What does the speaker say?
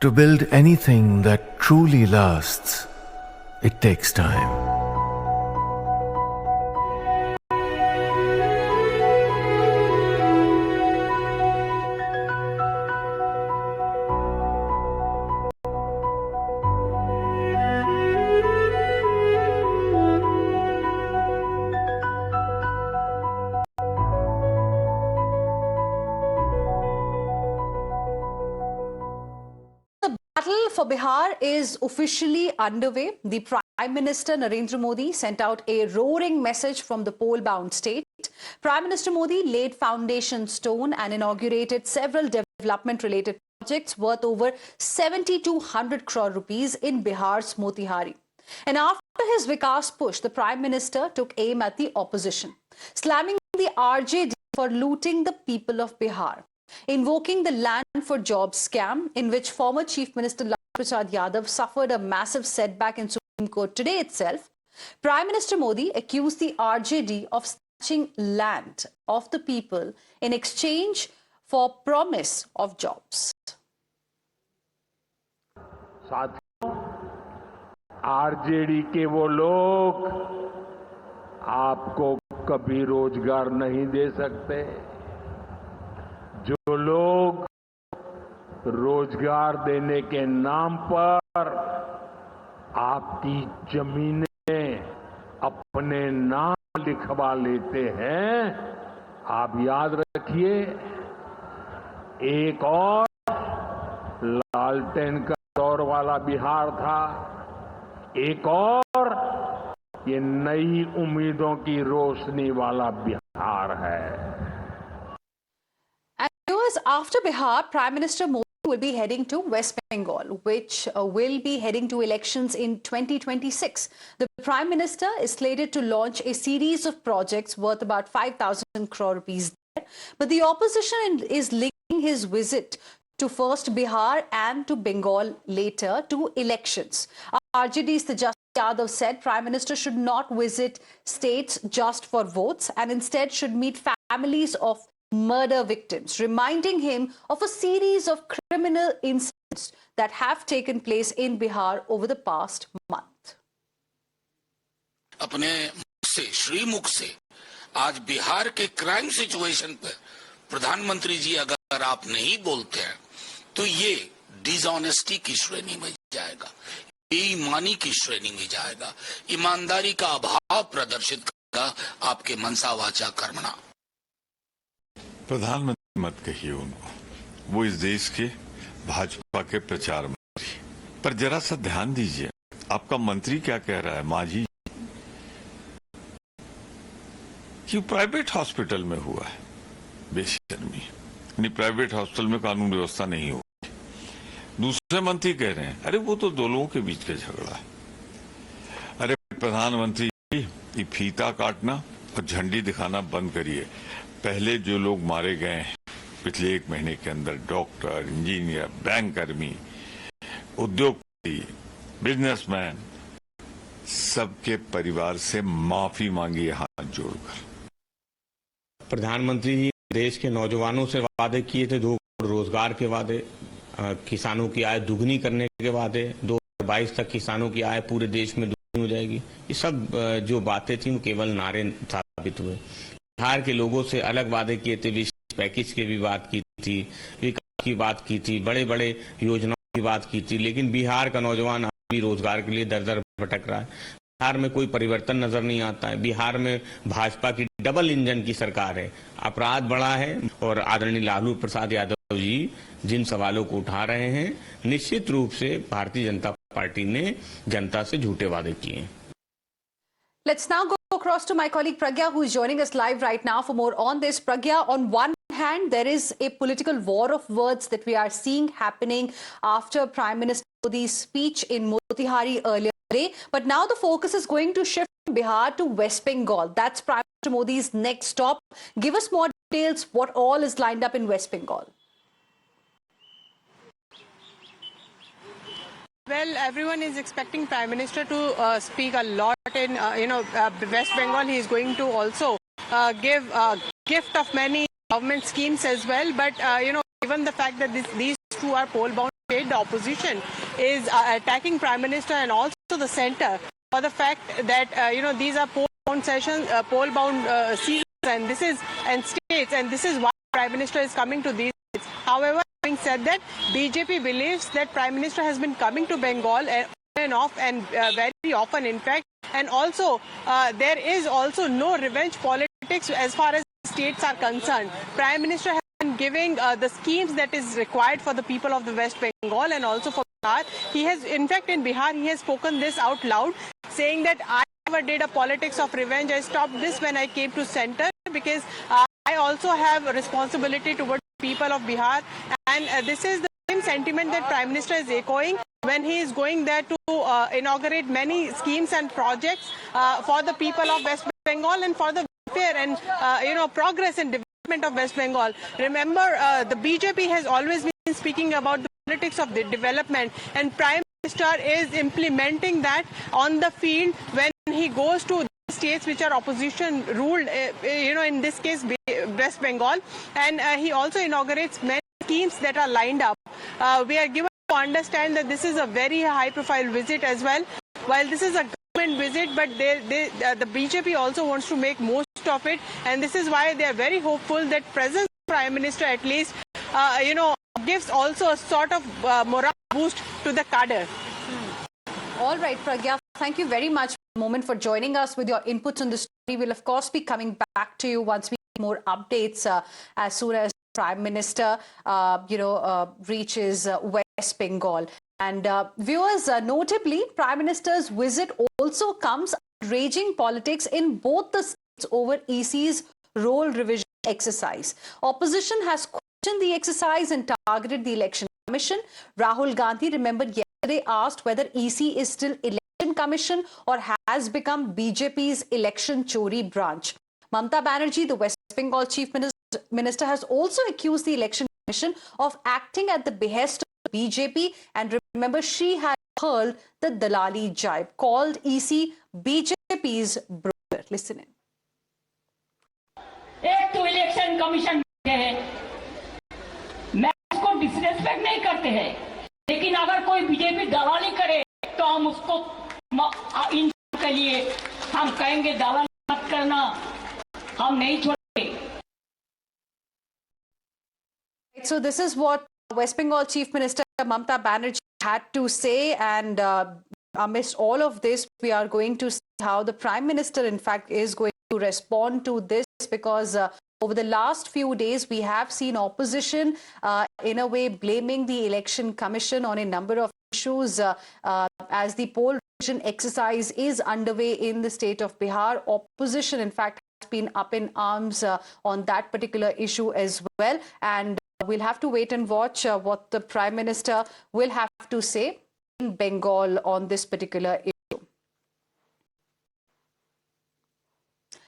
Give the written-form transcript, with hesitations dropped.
To build anything that truly lasts, it takes time. Battle for Bihar is officially underway. The Prime Minister Narendra Modi sent out a roaring message from the poll-bound state. Prime Minister Modi laid foundation stone and inaugurated several development-related projects worth over 7,200 crore rupees in Bihar's Motihari. And after his Vikas push, the Prime Minister took aim at the opposition, slamming the RJD for looting the people of Bihar, invoking the Land for Jobs scam, in which former Chief Minister Lalu Prasad Yadav suffered a massive setback in Supreme Court today itself. Prime Minister Modi accused the RJD of snatching land of the people in exchange for promise of jobs. साथियों, RJD के वो लोग आपको कभी रोजगार नहीं दे सकते। जो लोग रोजगार देने के नाम पर आपकी जमीनें अपने नाम लिखवा लेते हैं, आप याद रखिए, एक और लालटेन का दौर वाला बिहार था, एक और ये नई उम्मीदों की रोशनी वाला बिहार है। After Bihar, Prime Minister Modi will be heading to West Bengal, which will be heading to elections in 2026. The Prime Minister is slated to launch a series of projects worth about 5,000 crore rupees there. But the opposition is linking his visit to first Bihar and to Bengal later to elections. RJD's Tejasvi Yadav said Prime Minister should not visit states just for votes and instead should meet families of murder victims, reminding him of a series of criminal incidents that have taken place in Bihar over the past month. अपने मुख से, श्रीमुख से आज बिहार के crime situation पर प्रधानमंत्री जी अगर आप नहीं बोलते हैं तो ये डिसऑनेस्टी की श्रेणी में जाएगा, बेईमानी की श्रेणी में जाएगा, ईमानदारी का अभाव प्रदर्शित करेगा आपके मनसा वाचा कर्मणा। प्रधानमंत्री मत कहिए उनको, वो इस देश के भाजपा के प्रचार मंत्री। पर जरा सा ध्यान दीजिए, आपका मंत्री क्या कह रहा है, मांझी, कि प्राइवेट हॉस्पिटल में हुआ है, बेशर्मी, यानी प्राइवेट हॉस्पिटल में कानून व्यवस्था नहीं होगी। दूसरे मंत्री कह रहे हैं, अरे वो तो दो लोगों के बीच का झगड़ा है। अरे प्रधानमंत्री, ये फीता काटना और झंडी दिखाना बंद करिए। पहले जो लोग मारे गए हैं पिछले एक महीने के अंदर, डॉक्टर, इंजीनियर, बैंक कर्मी, उद्योगपति, बिजनेसमैन, सबके परिवार से माफी मांगी हाथ जोड़कर। प्रधानमंत्री जी देश के नौजवानों से वादे किए थे, 2 करोड़ रोजगार के वादे, किसानों की आय दुगनी करने के वादे, 2022 तक किसानों की आय पूरे देश में दुगनी हो जाएगी। ये सब जो बातें थी वो केवल नारे साबित हुए। बिहार के लोगों से अलग वादे किए थे, विशेष पैकेज की भी बात की थी, विकास की बात की थी, बड़े बड़े योजनाओं की बात की थी, लेकिन बिहार का नौजवान आज भी रोजगार के लिए दर दर भटक रहा है। बिहार में कोई परिवर्तन नजर नहीं आता है। बिहार में भाजपा की डबल इंजन की सरकार है, अपराध बढ़ा है और आदरणीय लालू प्रसाद यादव जी जिन सवालों को उठा रहे हैं, निश्चित रूप से भारतीय जनता पार्टी ने जनता से झूठे वादे किए हैं। Let's now go across to my colleague Pragya, who is joining us live right now for more on this. Pragya, on one hand, there is a political war of words that we are seeing happening after Prime Minister Modi's speech in Motihari earlier today. But now the focus is going to shift from Bihar to West Bengal. That's Prime Minister Modi's next stop. Give us more details. What all is lined up in West Bengal? Well, everyone is expecting Prime Minister to speak a lot in, West Bengal. He is going to also give a gift of many government schemes as well. But, given the fact that these two are poll-bound state, the opposition is attacking Prime Minister and also the centre for the fact that these are poll-bound sessions, poll-bound seasons, and states, and this is why Prime Minister is coming to these states. However, having said that, BJP believes that Prime Minister has been coming to Bengal on and off, and very often, in fact, and also there is also no revenge politics as far as states are concerned. Prime Minister has been giving the schemes that is required for the people of the West Bengal and also for Bihar. He has, in fact, in Bihar, he has spoken this out loud, saying that I never did a politics of revenge. I stopped this when I came to centre because I also have a responsibility towards the people of Bihar, and this is the same sentiment that Prime Minister is echoing when he is going there to inaugurate many schemes and projects for the people of West Bengal and for the welfare and progress and development of West Bengal. Remember, the BJP has always been speaking about the politics of the development, and Prime Minister is implementing that on the field when he goes to states which are opposition ruled, in this case West Bengal, and he also inaugurates many schemes that are lined up. We are given to understand that this is a very high profile visit as well. While this is a government visit, but the BJP also wants to make most of it, and this is why they are very hopeful that presence of Prime Minister at least gives also a sort of morale boost to the cadre. All right, Pragya, thank you very much for a moment for joining us with your inputs on the story. We'll of course be coming back to you once we get more updates as soon as Prime Minister reaches West Bengal. And viewers, notably, Prime Minister's visit also comes raging politics in both the states over EC's role revision exercise. Opposition has questioned the exercise and targeted the Election Commission. Rahul Gandhi, remembered yesterday, asked whether EC is still Election Commission or has become BJP's election chori branch. Mamata Banerjee, the West Bengal Chief Minister, has also accused the Election Commission of acting at the behest of the BJP, and remember, she had hurled the Dalali jibe, called EC BJP's brother. Listen in. एक तो election commission है, मैं उसको disrespect नहीं करते हैं, लेकिन अगर कोई बीजेपी दलाली करे तो हम उसको इन के लिए हम कहेंगे दलाली मत करना, हम नहीं छोड़ेंगे. So this is what West Bengal Chief Minister Mamata Banerjee had to say, and amidst all of this, we are going to see how the Prime Minister, in fact, is going to respond to this, because over the last few days, we have seen opposition in a way blaming the Election Commission on a number of issues as the poll revision exercise is underway in the state of Bihar. Opposition, in fact, has been up in arms on that particular issue as well, and we'll have to wait and watch what the Prime Minister will have to say in Bengal on this particular issue.